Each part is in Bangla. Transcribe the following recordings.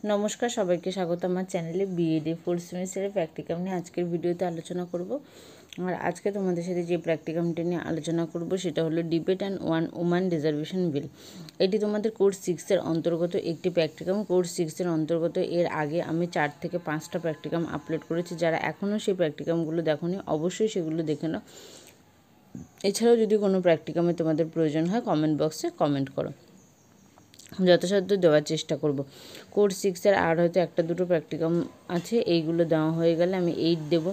নমস্কার, সবাইকে স্বাগত আমার চ্যানেলে। বিএডি 4th সেমিস্টারের প্র্যাকটিকাম নিয়ে আজকের ভিডিওতে আলোচনা করব। আর আজকে তোমাদের সাথে যে প্র্যাকটিকামটি নিয়ে আলোচনা করব সেটা হলো ডিবেট অ্যান্ড ওমান রিজার্ভেশন বিল। এটি তোমাদের কোর্স 6-এর অন্তর্গত একটি প্র্যাকটিকাম। কোর্স 6-এর অন্তর্গত এর আগে আমি 4 থেকে 5টা প্র্যাকটিকাম আপলোড করেছি। যারা এখনও সেই প্র্যাকটিকামগুলো দেখোনি অবশ্যই সেগুলো দেখে নাও। এছাড়াও যদি কোনো প্র্যাকটিকামে তোমাদের প্রয়োজন হয় কমেন্ট বক্সে কমেন্ট করো, যথাসাধ্য দেওয়ার চেষ্টা করব। কোর্স 6-এর আর হয়তো একটা দুটো প্র্যাকটিকাম আছে, এইগুলো দেওয়া হয়ে গেলে আমি 8 দেবো,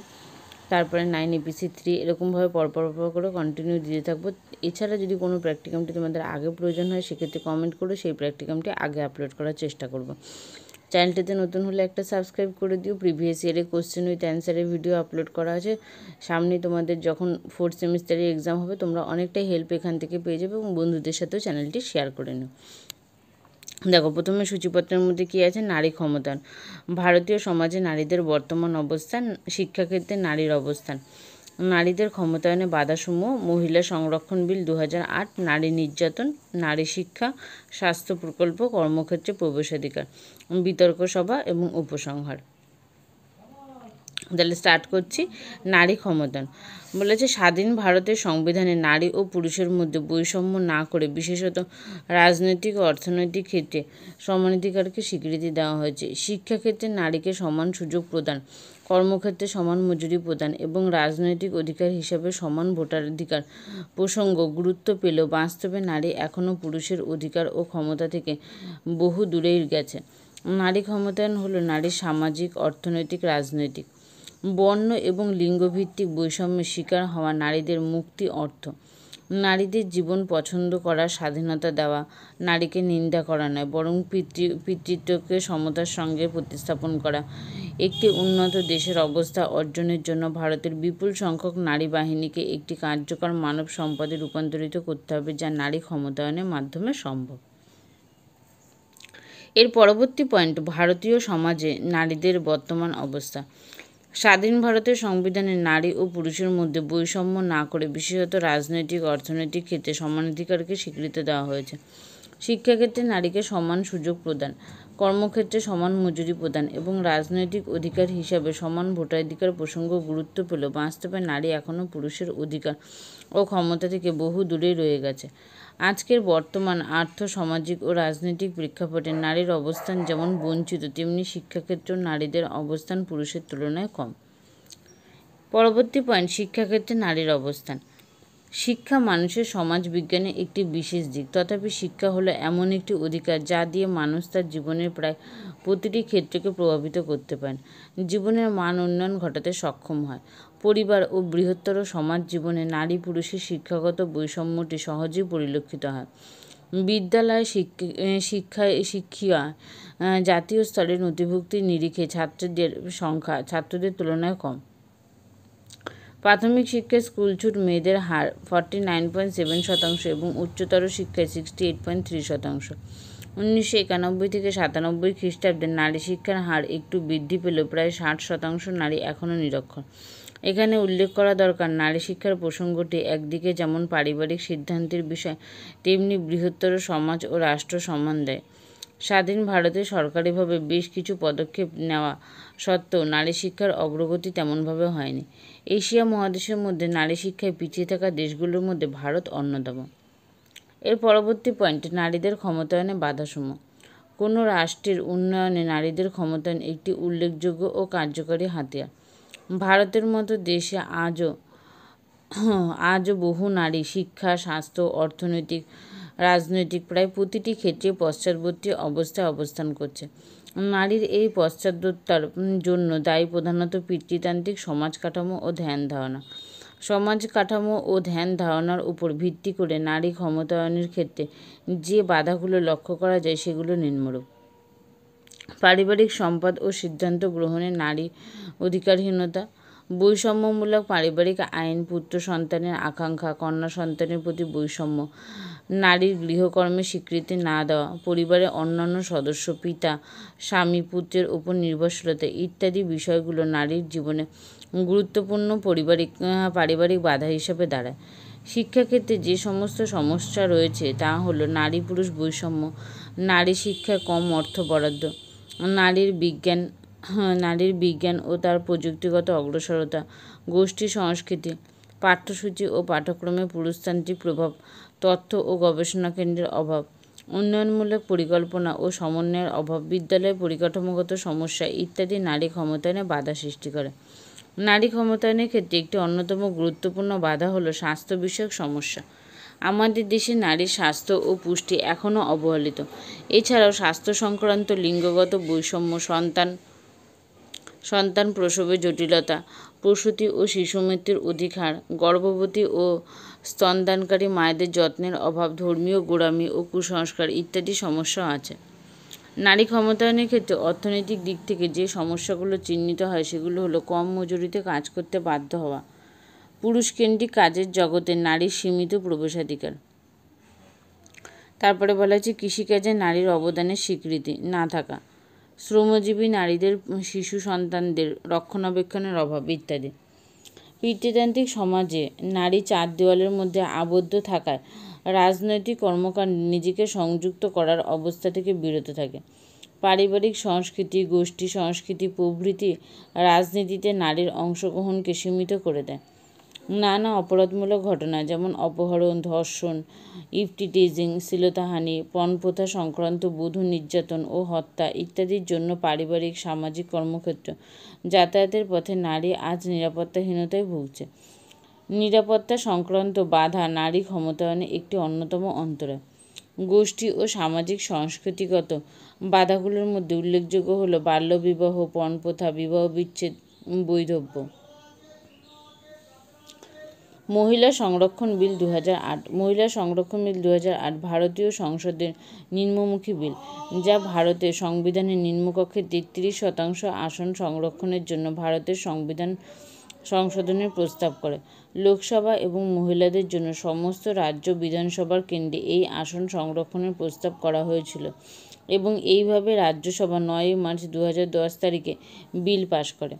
তারপরে 9 এপিসি 3 এরকমভাবে পরপর করে কন্টিনিউ দিতে থাকবো। এছাড়া যদি কোনো প্র্যাকটিকামটি তোমাদের আগে প্রয়োজন হয় সেক্ষেত্রে কমেন্ট করে সেই প্র্যাকটিকামটি আগে আপলোড করার চেষ্টা করব। চ্যানেলটিতে নতুন হলে একটা সাবস্ক্রাইব করে দিও। প্রিভিয়াস ইয়ারে কোশ্চেন উইথ অ্যান্সারের ভিডিও আপলোড করা আছে। সামনে তোমাদের যখন 4th সেমিস্টারের এক্সাম হবে তোমরা অনেকটাই হেল্প এখান থেকে পেয়ে যাবে এবং বন্ধুদের সাথেও চ্যানেলটি শেয়ার করে নিও। দেখো, প্রথমে সূচিপত্রের মধ্যে কী আছে? নারী ক্ষমতায়ন। ভারতীয় সমাজে নারীদের বর্তমান অবস্থান, শিক্ষাক্ষেত্রে নারীর অবস্থান, নারীদের ক্ষমতায়নে বাধাসমূহ, মহিলা সংরক্ষণ বিল 2008, নারী নির্যাতন, নারী শিক্ষা, স্বাস্থ্য প্রকল্প, কর্মক্ষেত্রে প্রবেশাধিকার, বিতর্ক সভা এবং উপসংহার। তাহলে স্টার্ট করছি। নারী ক্ষমতায়ন বলেছে, স্বাধীন ভারতের সংবিধানে নারী ও পুরুষের মধ্যে বৈষম্য না করে বিশেষত রাজনৈতিক ও অর্থনৈতিক ক্ষেত্রে সমানাধিকারকে স্বীকৃতি দেওয়া হয়েছে। শিক্ষাক্ষেত্রে নারীকে সমান সুযোগ প্রদান, কর্মক্ষেত্রে সমান মজুরি প্রদান এবং রাজনৈতিক অধিকার হিসাবে সমান ভোটাধিকার প্রসঙ্গ গুরুত্ব পেলেও বাস্তবে নারী এখনও পুরুষের অধিকার ও ক্ষমতা থেকে বহু দূরেই গেছে। নারী ক্ষমতায়ন হলো নারীর সামাজিক, অর্থনৈতিক, রাজনৈতিক, বর্ণ এবং লিঙ্গভিত্তিক বৈষম্যের শিকার হওয়া নারীদের মুক্তি অর্থ। নারীদের জীবন পছন্দ করার স্বাধীনতা দেওয়া, নারীকে নিন্দা করা নয় বরং পিতৃত্বকে সমতার সঙ্গে প্রতিস্থাপন করা। একটি উন্নত দেশের অবস্থা অর্জনের জন্য ভারতের বিপুল সংখ্যক নারী বাহিনীকে একটি কার্যকর মানব সম্পদে রূপান্তরিত করতে হবে, যা নারী ক্ষমতায়নের মাধ্যমে সম্ভব। এর পরবর্তী পয়েন্ট, ভারতীয় সমাজে নারীদের বর্তমান অবস্থা। স্বাধীন ভারতের সংবিধানে নারী ও পুরুষের মধ্যে বৈষম্য না করে বিশেষত রাজনৈতিক, অর্থনৈতিক ক্ষেত্রে সমানাধিকারকে স্বীকৃতি দেওয়া হয়েছে। শিক্ষাক্ষেত্রে নারীকে সমান সুযোগ প্রদান, কর্মক্ষেত্রে সমান মজুরি প্রদান এবং রাজনৈতিক অধিকার হিসাবে সমান ভোটাধিকার প্রসঙ্গ গুরুত্ব পেলেও বাস্তবে নারী এখনও পুরুষের অধিকার ও ক্ষমতা থেকে বহু দূরেই রয়ে গেছে। আজকের বর্তমান আর্থ, সামাজিক ও রাজনৈতিক প্রেক্ষাপটে নারীর অবস্থান যেমন বঞ্চিত, তেমনি শিক্ষাক্ষেত্রেও নারীদের অবস্থান পুরুষের তুলনায় কম। পরবর্তী পয়েন্ট, শিক্ষাক্ষেত্রে নারীর অবস্থান। শিক্ষা মানুষের সমাজ বিজ্ঞানের একটি বিশেষ দিক। তথাপি শিক্ষা হলো এমন একটি অধিকার যা দিয়ে মানুষ তার জীবনের প্রায় প্রতিটি ক্ষেত্রকে প্রভাবিত করতে পারেন, জীবনের মান উন্নয়ন ঘটাতে সক্ষম হয়। পরিবার ও বৃহত্তর সমাজ জীবনে নারী পুরুষের শিক্ষাগত বৈষম্যটি সহজেই পরিলক্ষিত হয়। বিদ্যালয় শিক্ষা জাতীয় স্তরে নথিভুক্তির নিরিখে ছাত্রদের সংখ্যা ছাত্রদের তুলনায় কম। প্রাথমিক শিক্ষায় স্কুলছুট মেয়েদের হার 49.7% এবং উচ্চতর শিক্ষায় 68.3%। 1991 থেকে 97 খ্রিস্টাব্দে নারী শিক্ষার হার একটু বৃদ্ধি পেলেও প্রায় 60% নারী এখনও নিরক্ষর। এখানে উল্লেখ করা দরকার, নারী শিক্ষার প্রসঙ্গটি একদিকে যেমন পারিবারিক সিদ্ধান্তের বিষয়, তেমনি বৃহত্তর সমাজ ও রাষ্ট্র সম্মান দেয়। স্বাধীন ভারতে সরকারিভাবে বেশ কিছু পদক্ষেপ নেওয়া সত্ত্বেও নারী শিক্ষার অগ্রগতি তেমনভাবে হয়নি। এশিয়া মহাদেশের মধ্যে নারী শিক্ষায় পিছিয়ে থাকা দেশগুলোর মধ্যে ভারত অন্যতম। এর পরবর্তী পয়েন্ট, নারীদের ক্ষমতায়নে বাধাসমূহ। কোনো রাষ্ট্রের উন্নয়নে নারীদের ক্ষমতায়ন একটি উল্লেখযোগ্য ও কার্যকরী হাতিয়ার। ভারতের মতো দেশে আজও বহু নারী শিক্ষা, স্বাস্থ্য, অর্থনৈতিক, রাজনৈতিক প্রায় প্রতিটি ক্ষেত্রে পশ্চাৎবর্তী অবস্থায় অবস্থান করছে। নারীর এই পশ্চাৎপদতার জন্য দায়ী প্রধানত পিতৃতান্ত্রিক সমাজ কাঠামো ও ধ্যান ধারণা। সমাজ কাঠামো ও ধ্যান ধারণার উপর ভিত্তি করে নারী ক্ষমতায়নের ক্ষেত্রে যে বাধাগুলো লক্ষ্য করা যায় সেগুলো নিম্নরূপ। পারিবারিক সম্পদ ও সিদ্ধান্ত গ্রহণে নারী অধিকারহীনতা, বৈষম্যমূলক পারিবারিক আইন, পুত্র সন্তানের আকাঙ্ক্ষা, কন্যা সন্তানের প্রতি বৈষম্য, নারীর গৃহকর্মে স্বীকৃতি না দেওয়া, পরিবারের অন্যান্য সদস্য, পিতা, স্বামী, পুত্রের উপর নির্ভরশীলতা ইত্যাদি বিষয়গুলো নারীর জীবনে গুরুত্বপূর্ণ পারিবারিক বাধা হিসেবে দাঁড়ায়। শিক্ষাক্ষেত্রে যে সমস্ত সমস্যা রয়েছে তা হলো নারী পুরুষ বৈষম্য, নারী শিক্ষায় কম অর্থ বরাদ্দ, নারীর বিজ্ঞান ও তার প্রযুক্তিগত অগ্রসরতা, গোষ্ঠী সংস্কৃতি, পাঠ্যসূচি ও পাঠ্যক্রমে পুরুষতান্ত্রিক প্রভাব, তথ্য ও গবেষণা কেন্দ্রের অভাব, উন্নয়নমূলক পরিকল্পনা ও সমন্বয়ের অভাব, বিদ্যালয়ের পরিকাঠামোগত সমস্যা ইত্যাদি নারী ক্ষমতায়নে বাধা সৃষ্টি করে। নারী ক্ষমতায়নের ক্ষেত্রে একটি অন্যতম গুরুত্বপূর্ণ বাধা হলো স্বাস্থ্য বিষয়ক সমস্যা। আমাদের দেশে নারীর স্বাস্থ্য ও পুষ্টি এখনও অবহেলিত। এছাড়াও স্বাস্থ্য সংক্রান্ত লিঙ্গগত বৈষম্য, সন্তান প্রসবে জটিলতা, প্রসূতি ও শিশু মৃত্যুর অধিক হার, গর্ভবতী ও স্তনদানকারী মায়েদের যত্নের অভাব, ধর্মীয় গোঁড়ামি ও কুসংস্কার ইত্যাদি সমস্যা আছে। নারী ক্ষমতায়নের ক্ষেত্রে অর্থনৈতিক দিক থেকে যে সমস্যাগুলো চিহ্নিত হয় সেগুলো হলো কম মজুরিতে কাজ করতে বাধ্য হওয়া, পুরুষকেন্দ্রিক কাজের জগতে নারীর সীমিত প্রবেশাধিকার। তারপরে বলা হচ্ছে কৃষিকাজে নারীর অবদানের স্বীকৃতি না থাকা, শ্রমজীবী নারীদের শিশু সন্তানদের রক্ষণাবেক্ষণের অভাব ইত্যাদি। পিতৃতান্ত্রিক সমাজে নারী চার দেওয়ালের মধ্যে আবদ্ধ থাকায় রাজনৈতিক কর্মকাণ্ডে নিজেকে সংযুক্ত করার অবস্থা থেকে বিরত থাকে। পারিবারিক সংস্কৃতি, গোষ্ঠী সংস্কৃতি প্রভৃতি রাজনীতিতে নারীর অংশগ্রহণকে সীমিত করে দেয়। নানা অপরাধমূলক ঘটনা যেমন অপহরণ, ধর্ষণ, ইভটিজিং, শ্লীলতাহানি, পণপ্রথা সংক্রান্ত বধূ নির্যাতন ও হত্যা ইত্যাদির জন্য পারিবারিক, সামাজিক কর্মক্ষেত্র, যাতায়াতের পথে নারী আজ নিরাপত্তাহীনতায় ভুগছে। নিরাপত্তা সংক্রান্ত বাধা নারী ক্ষমতায়নে একটি অন্যতম অন্তরায়। গোষ্ঠী ও সামাজিক সংস্কৃতিগত বাধাগুলোর মধ্যে উল্লেখযোগ্য হল বাল্যবিবাহ, পণপ্রথা, বিবাহ বিচ্ছেদ, বৈধব্য। মহিলা সংরক্ষণ বিল 2008। মহিলা সংরক্ষণ বিল 2008 ভারতীয় সংসদের নিম্নমুখী বিল, যা ভারতের সংবিধানের নিম্নকক্ষে 33% আসন সংরক্ষণের জন্য ভারতের সংবিধান সংশোধনের প্রস্তাব করে। লোকসভা এবং মহিলাদের জন্য সমস্ত রাজ্য বিধানসভার কেন্দ্রে এই আসন সংরক্ষণের প্রস্তাব করা হয়েছিল এবং এইভাবে রাজ্যসভা 9 মার্চ 2010 তারিখে বিল পাশ করে।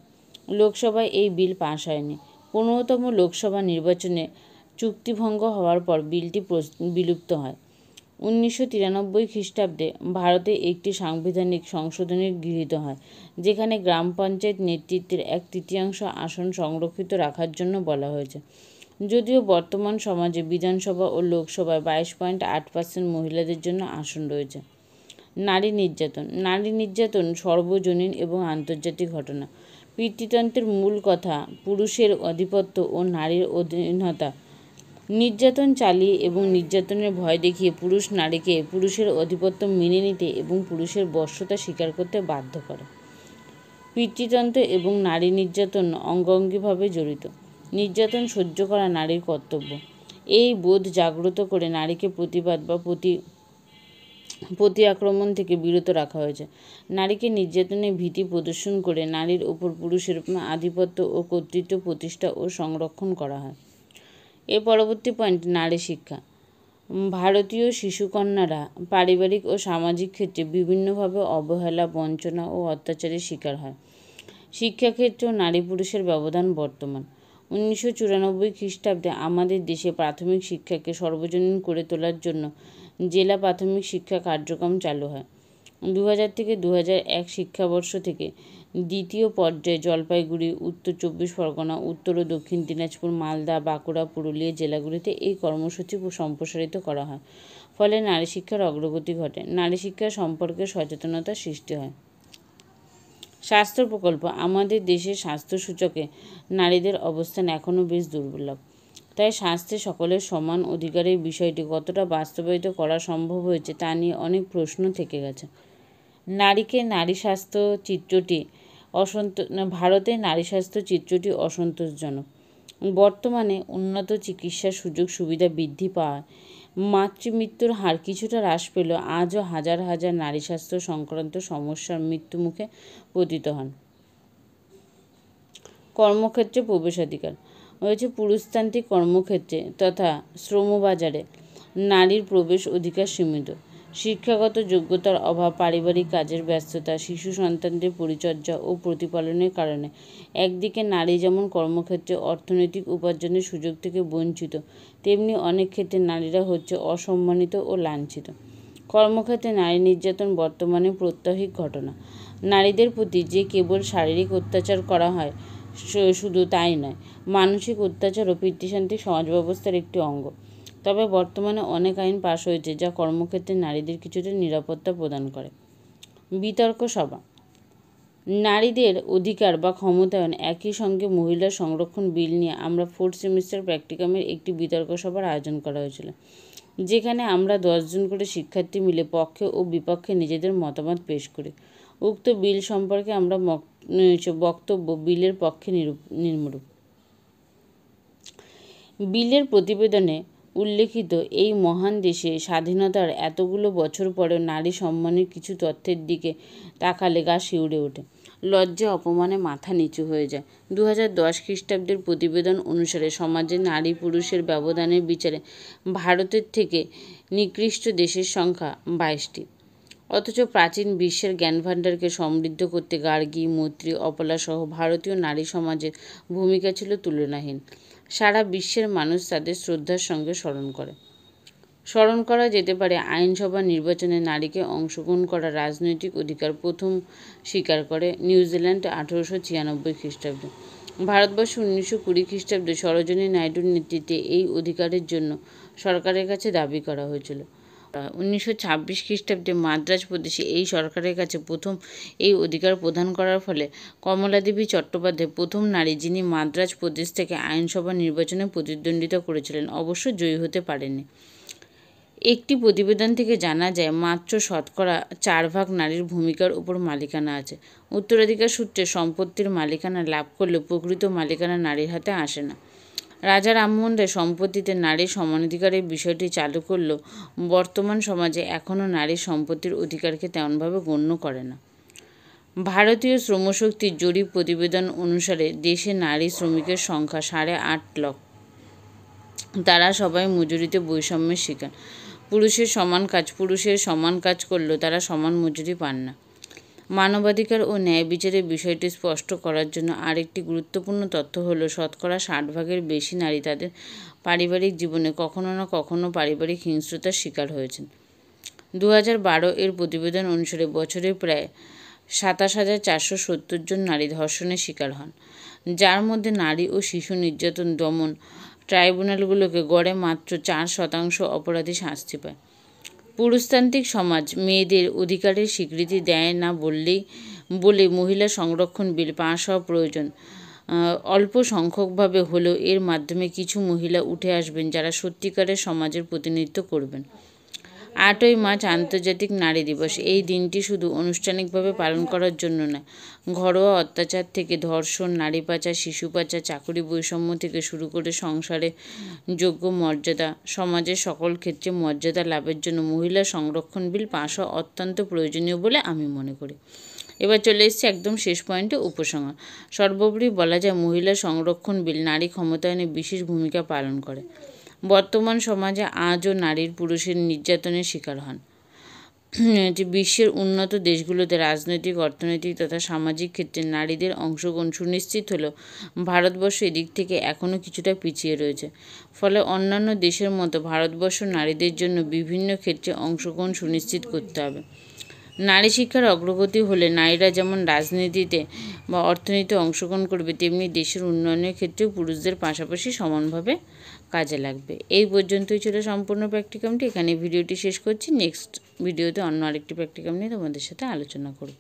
লোকসভায় এই বিল পাশ হয়নি। 15তম লোকসভা নির্বাচনে চুক্তিভঙ্গ হওয়ার পর বিলটি বিলুপ্ত হয়। 1993 খ্রিস্টাব্দে ভারতে একটি সাংবিধানিক সংশোধনী গৃহীত হয়, যেখানে গ্রাম পঞ্চায়েত নেতৃত্বের 1/3 আসন সংরক্ষিত রাখার জন্য বলা হয়েছে। যদিও বর্তমান সমাজে বিধানসভা ও লোকসভায় 22.8% মহিলাদের জন্য আসন রয়েছে। নারী নির্যাতন সর্বজনীন এবং আন্তর্জাতিক ঘটনা। পিতৃতন্ত্রের মূল কথা পুরুষের আধিপত্য ও নারীর অধীনতা। নির্যাতন চালিয়ে এবং নির্যাতনের ভয় দেখিয়ে নারীকে পুরুষের আধিপত্য মেনে নিতে এবং পুরুষের বশ্যতা স্বীকার করতে বাধ্য করে। পিতৃতন্ত্র এবং নারী নির্যাতন অঙ্গাঙ্গিভাবে জড়িত। নির্যাতন সহ্য করা নারীর কর্তব্য। এই বোধ জাগ্রত করে নারীকে প্রতিবাদ বা প্রতি আক্রমণ থেকে বিরত রাখা হয়েছে। নারীকে নির্যাতনের ভীতি প্রদর্শন করে নারীর ওপর পুরুষের আধিপত্য ও কর্তৃত্ব প্রতিষ্ঠা ও সংরক্ষণ করা হয়। এর পরবর্তী পয়েন্ট নারী শিক্ষা। ভারতীয় শিশুকন্যারা পারিবারিক ও সামাজিক ক্ষেত্রে বিভিন্নভাবে অবহেলা, বঞ্চনা ও অত্যাচারের শিকার হয়। শিক্ষাক্ষেত্রেও নারী পুরুষের ব্যবধান বর্তমান। 1994 খ্রিস্টাব্দে আমাদের দেশে প্রাথমিক শিক্ষাকে সর্বজনীন করে তোলার জন্য জেলা প্রাথমিক শিক্ষা কার্যক্রম চালু হয়। 2000 থেকে 2001 শিক্ষাবর্ষ থেকে দ্বিতীয় পর্যায়ে জলপাইগুড়ি, উত্তর 24 পরগনা, উত্তর ও দক্ষিণ দিনাজপুর, মালদা, বাঁকুড়া, পুরুলিয়া জেলাগুলিতে এই কর্মসূচি সম্প্রসারিত করা হয়। ফলে নারী শিক্ষার অগ্রগতি ঘটে। নারী শিক্ষা সম্পর্কে সচেতনতা সৃষ্টি হয়। স্বাস্থ্য প্রকল্প। আমাদের দেশের স্বাস্থ্য সূচকে নারীদের অবস্থান এখনও বেশ দুর্লভ। তাই স্বাস্থ্যে সকলের সমান অধিকারের বিষয়টি কতটা বাস্তবায়িত করা সম্ভব হয়েছে তা নিয়ে অনেক প্রশ্ন থেকে গেছে। ভারতে নারী স্বাস্থ্য চিত্রটি অসন্তোষজনক। বর্তমানে উন্নত চিকিৎসার সুযোগ সুবিধা বৃদ্ধি পাওয়ায় মাতৃমৃত্যুর হার কিছুটা হ্রাস পেলেও আজও হাজার হাজার নারী স্বাস্থ্য সংক্রান্ত সমস্যার মৃত্যুমুখে পতিত হন। কর্মক্ষেত্রে প্রবেশাধিকার রয়েছে। পুরুষতান্ত্রিক কর্মক্ষেত্রে তথা শ্রমবাজারে নারীর প্রবেশ অধিকার সীমিত। শিক্ষাগত যোগ্যতার অভাব, পারিবারিক কাজের ব্যস্ততা, শিশু সন্তানদের পরিচর্যা ও প্রতিপালনের কারণে একদিকে নারী যেমন কর্মক্ষেত্রে অর্থনৈতিক উপার্জনের সুযোগ থেকে বঞ্চিত, তেমনি অনেক ক্ষেত্রে নারীরা হচ্ছে অসম্মানিত ও লাঞ্ছিত। কর্মক্ষেত্রে নারী নির্যাতন বর্তমানে প্রত্যাহিক ঘটনা। নারীদের প্রতি যে কেবল শারীরিক অত্যাচার করা হয় শুধু তাই নয়, মানসিক অত্যাচার ও পিতৃতান্ত্রিক সমাজ ব্যবস্থার একটি অঙ্গ। তবে বর্তমানে অনেক আইন পাশ হয়েছে যা কর্মক্ষেত্রে নারীদের কিছুটা নিরাপত্তা প্রদান করে। বিতর্ক সভা। নারীদের অধিকার বা ক্ষমতায়ন একই সঙ্গে মহিলা সংরক্ষণ বিল নিয়ে আমরা 4th সেমিস্টার প্র্যাকটিকামের একটি বিতর্ক সভার আয়োজন করা হয়েছিল, যেখানে আমরা 10 জন করে শিক্ষার্থী মিলে পক্ষে ও বিপক্ষে নিজেদের মতামত পেশ করি। উক্ত বিল সম্পর্কে আমরা বক্তব্য বিলের পক্ষে নির্মূল। বিলের প্রতিবেদনে উল্লেখিত এই মহান দেশে স্বাধীনতার এতগুলো বছর পরেও নারী সম্মানের কিছু তথ্যের দিকে তাকালে গা শিউরে ওঠে, লজ্জা অপমানে মাথা নিচু হয়ে যায়। 2010 খ্রিস্টাব্দের প্রতিবেদন অনুসারে সমাজে নারী পুরুষের ব্যবধানের বিচারে ভারতের থেকে নিকৃষ্ট দেশের সংখ্যা 22টি। অথচ প্রাচীন বিশ্বের জ্ঞানভাণ্ডারকে সমৃদ্ধ করতে গার্গী, মৈত্রী, অপলা সহ ভারতীয় নারী সমাজের ভূমিকা ছিল তুলনাহীন। সারা বিশ্বের মানুষ তাদের শ্রদ্ধার সঙ্গে স্মরণ করা যেতে পারে আইনসভা নির্বাচনে নারীকে অংশগ্রহণ করার রাজনৈতিক অধিকার প্রথম স্বীকার করে নিউজিল্যান্ড 1896 খ্রিস্টাব্দে। ভারতবর্ষ 1920 খ্রিস্টাব্দে সরোজিনী নাইডুর নেতৃত্বে এই অধিকারের জন্য সরকারের কাছে দাবি করা হয়েছিল। 1926 খ্রিস্টাব্দে মাদ্রাজ প্রদেশে এই সরকারের কাছে প্রথম এই অধিকার প্রদান করার ফলে কমলাদেবী চট্টোপাধ্যায় প্রথম নারী যিনি মাদ্রাজ প্রদেশ থেকে আইনসভা নির্বাচনে প্রতিদ্বন্দ্বিতা করেছিলেন, অবশ্য জয়ী হতে পারেননি। একটি প্রতিবেদন থেকে জানা যায় মাত্র 4% নারীর ভূমিকার উপর মালিকানা আছে। উত্তরাধিকার সূত্রে সম্পত্তির মালিকানা লাভ করলেও প্রকৃত মালিকানা নারীর হাতে আসে না। রাজা রামমোহন রায় সম্পত্তিতে নারীর সমানাধিকারের বিষয়টি চালু করলেও বর্তমান সমাজে এখনও নারীর সম্পত্তির অধিকারকে তেমনভাবে গণ্য করে না। ভারতীয় শ্রমশক্তির জরিপ প্রতিবেদন অনুসারে দেশে নারী শ্রমিকের সংখ্যা 8.5 লাখ। তারা সবাই মজুরিতে বৈষম্যের শিকার। পুরুষের সমান কাজ করলেও তারা সমান মজুরি পান না। মানবাধিকার ও ন্যায় বিচারের বিষয়টি স্পষ্ট করার জন্য আরেকটি গুরুত্বপূর্ণ তথ্য হল 60% বেশি নারী তাদের পারিবারিক জীবনে কখনো না কখনো পারিবারিক হিংস্রতার শিকার হয়েছেন। 2012 এর প্রতিবেদন অনুসারে বছরে প্রায় 27,470 জন নারী ধর্ষণের শিকার হন, যার মধ্যে নারী ও শিশু নির্যাতন দমন ট্রাইব্যুনালগুলোকে গড়ে মাত্র 4% অপরাধী শাস্তি পায়। পুরুষতান্ত্রিক সমাজ মেয়েদের অধিকারের স্বীকৃতি দেয় না বলে মহিলা সংরক্ষণ বিল পাস হওয়া প্রয়োজন। অল্প সংখ্যকভাবে হলেও এর মাধ্যমে কিছু মহিলা উঠে আসবেন যারা সত্যিকারের সমাজের প্রতিনিধিত্ব করবেন। 8ই মার্চ আন্তর্জাতিক নারী দিবস। এই দিনটি শুধু আনুষ্ঠানিকভাবে পালন করার জন্য নয়, ঘরোয়া অত্যাচার থেকে ধর্ষণ, নারী পাচার, শিশু পাচার, চাকরি বৈষম্য থেকে শুরু করে সংসারে যোগ্য মর্যাদা, সমাজের সকল ক্ষেত্রে মর্যাদা লাভের জন্য মহিলা সংরক্ষণ বিল পাস হওয়া অত্যন্ত প্রয়োজনীয় বলে আমি মনে করি। এবার চলে এসেছি একদম শেষ পয়েন্টে, উপসংহার। সর্বোপরি বলা যায় মহিলা সংরক্ষণ বিল নারী ক্ষমতায়নে বিশেষ ভূমিকা পালন করে। বর্তমান সমাজে আজও নারীর পুরুষের নির্যাতনের শিকার হন। বিশ্বের উন্নত দেশগুলোতে রাজনৈতিক, অর্থনৈতিক তথা সামাজিক ক্ষেত্রে নারীদের অংশগ্রহণ সুনিশ্চিত হলেও ভারতবর্ষ এদিক থেকে এখনও কিছুটা পিছিয়ে রয়েছে। ফলে অন্যান্য দেশের মতো ভারতবর্ষ নারীদের জন্য বিভিন্ন ক্ষেত্রে অংশগ্রহণ সুনিশ্চিত করতে হবে। নারী শিক্ষার অগ্রগতি হলে নারীরা যেমন রাজনীতিতে বা অর্থনীতিতে অংশগ্রহণ করবে, তেমনি দেশের উন্নয়নের ক্ষেত্রেও পুরুষদের পাশাপাশি সমানভাবে কাজে লাগবে। এই পর্যন্তই ছিল সম্পূর্ণ প্র্যাকটিকামটি। এখানে ভিডিওটি শেষ করছি। নেক্সট ভিডিওতে অন্য আরেকটি প্র্যাকটিকাম নিয়ে তোমাদের সাথে আলোচনা করব।